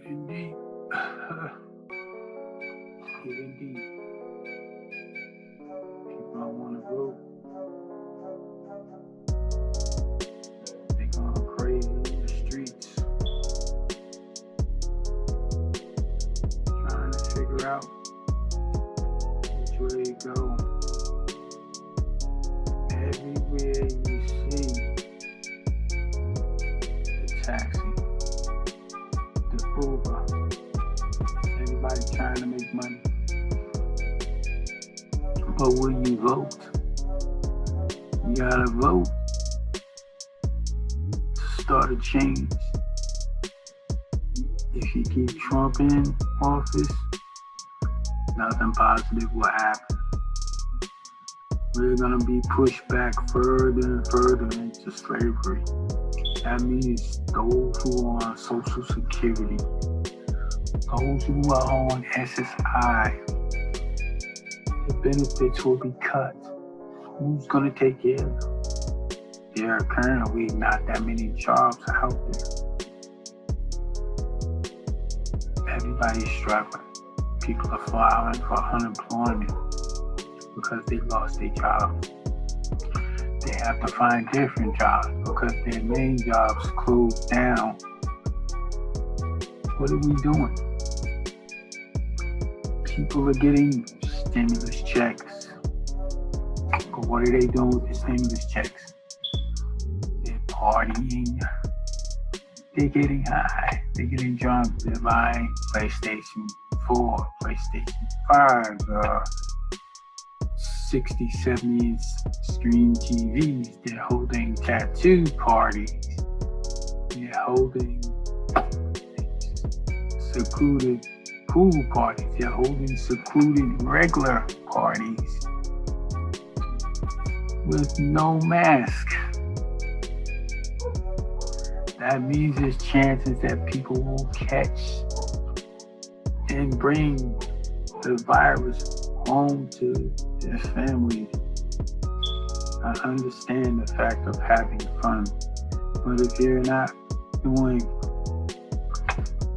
Indeed. Indeed. People don't want to vote. They going crazy in the streets, trying to figure out which way to go. Everywhere you see the taxi, the Uber, everybody trying to make money. But will you vote? You gotta vote to start a change. If you keep Trump in office, nothing positive will happen. We're gonna be pushed back further and further into slavery. That means those who are on Social Security, those who are on SSI, the benefits will be cut. Who's gonna take care of them? There are currently not that many jobs out there. Everybody's struggling. People are filing for unemployment because they lost their jobs. They have to find different jobs because their main jobs closed down. What are we doing? People are getting stimulus checks. But what are they doing with the stimulus checks? They're partying. They're getting high. They're getting drunk. They're buying PlayStation 4, PlayStation 5, 60, 70 inch screen TVs. They're holding tattoo parties. They're holding secluded pool parties. They're holding secluded regular parties with no mask. That means there's chances that people will catch and bring the virus home to their families. I understand the fact of having fun, but if you're not doing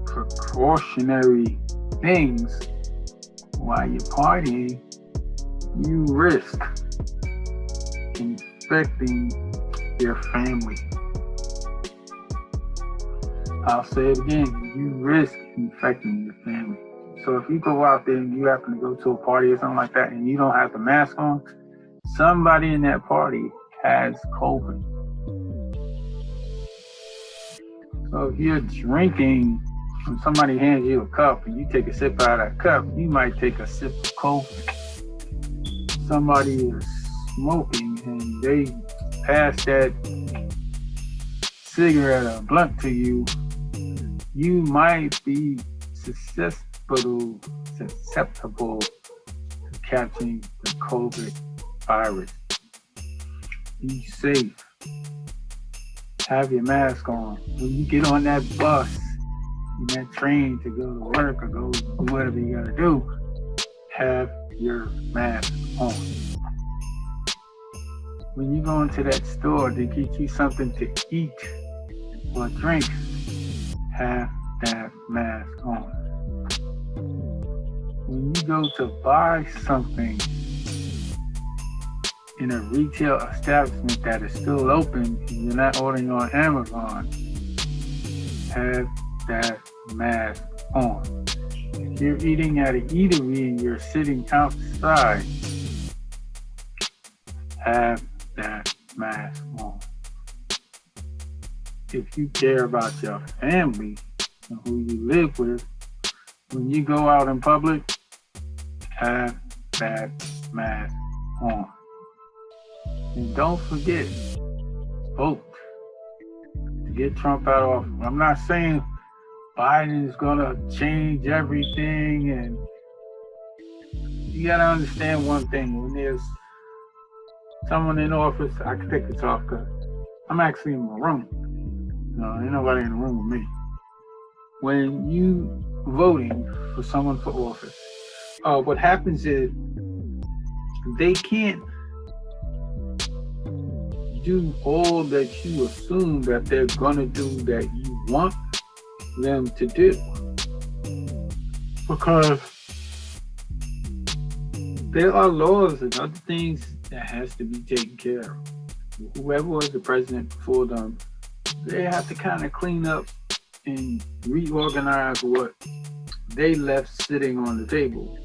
precautionary things while you're partying, you risk infecting your family. I'll say it again, you risk infecting your family. So if you go out there and you happen to go to a party or something like that and you don't have the mask on, somebody in that party has COVID. So if you're drinking and somebody hands you a cup and you take a sip out of that cup, you might take a sip of COVID. Somebody is smoking and they pass that cigarette or blunt to you, you might be susceptible to catching the COVID virus. Be safe. Have your mask on. When you get on that bus, in that train to go to work or go do whatever you gotta do, have your mask on. When you go into that store to get you something to eat or drink, have that mask on. When you go to buy something in a retail establishment that is still open and you're not ordering on Amazon, have that mask on. If you're eating at an eatery and you're sitting outside, have that mask on. If you care about your family and who you live with, when you go out in public, have that mask on. And don't forget, vote to get Trump out of office. I'm not saying Biden is gonna change everything, and you gotta understand one thing. When there's someone in office, I can take this off because I'm actually in my room. No, ain't nobody in the room with me. When you voting for someone for office, what happens is they can't do all that you assume that they're gonna do that you want them to do. because there are laws and other things that has to be taken care of. Whoever was the president before them, they have to kind of clean up and reorganize what they left sitting on the table.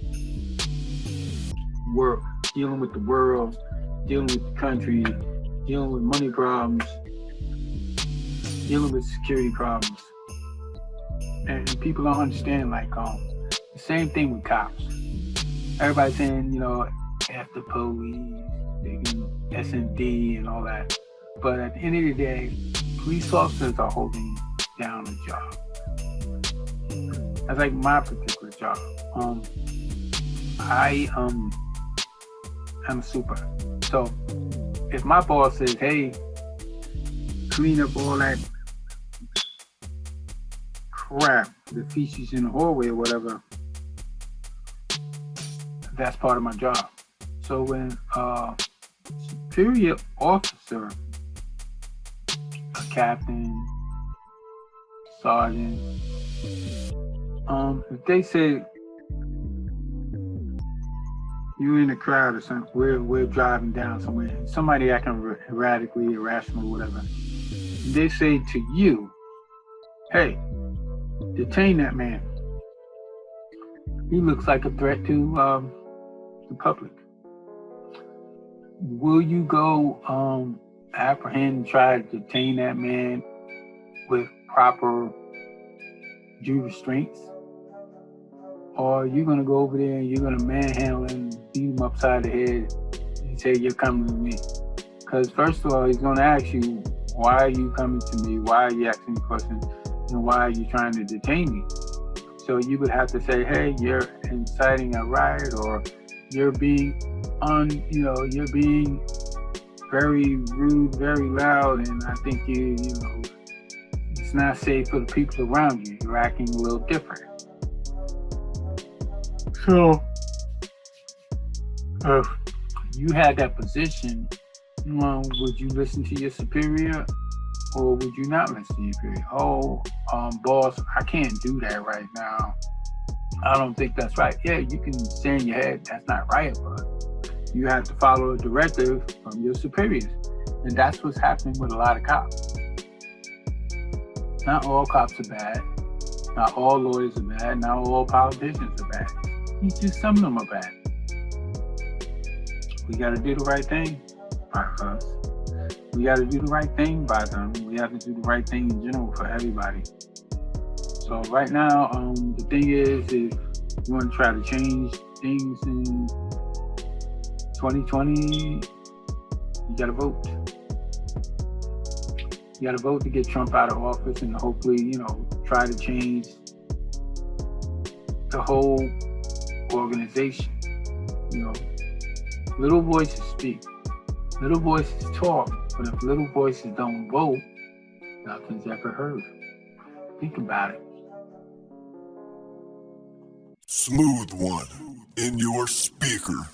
Work, dealing with the world, dealing with the country, dealing with money problems, dealing with security problems. And people don't understand, like, the same thing with cops. Everybody's saying, F the police, they can SMD and all that. But at the end of the day, police officers are holding down a job. That's like my particular job. I'm super. So if my boss says, hey, clean up all that crap, the feces in the hallway or whatever, that's part of my job. So when a superior officer, a captain, sergeant, if they say you're in a crowd or something, we're driving down somewhere, somebody acting erratically, irrational, whatever, they say to you, hey, detain that man. He looks like a threat to the public. Will you go apprehend and try to detain that man with proper due restraints? Or are you going to go over there and you're going to manhandle him, beat him upside the head, and say, you're coming to me? Because first of all, he's going to ask you, why are you coming to me? Why are you asking me questions? And why are you trying to detain me? So you would have to say, hey, you're inciting a riot, or you're being you're being very rude, very loud, and I think it's not safe for the people around you. You're acting a little different. So if you had that position, would you listen to your superior, or would you not listen to your superior? Boss, I can't do that right now. I don't think that's right. Yeah, you can say in your head that's not right, but you have to follow a directive from your superiors. And that's what's happening with a lot of cops. Not all cops are bad. Not all lawyers are bad. Not all politicians are bad. It's just some of them are bad. We got to do the right thing by us. We got to do the right thing by them. We have to do the right thing in general for everybody. So right now, the thing is, if you want to try to change things in 2020, you got to vote. You got to vote to get Trump out of office and hopefully, try to change the whole organization. Little voices speak, little voices talk, but if little voices don't vote, nothing's ever heard. Think about it. Smooth one in your speaker.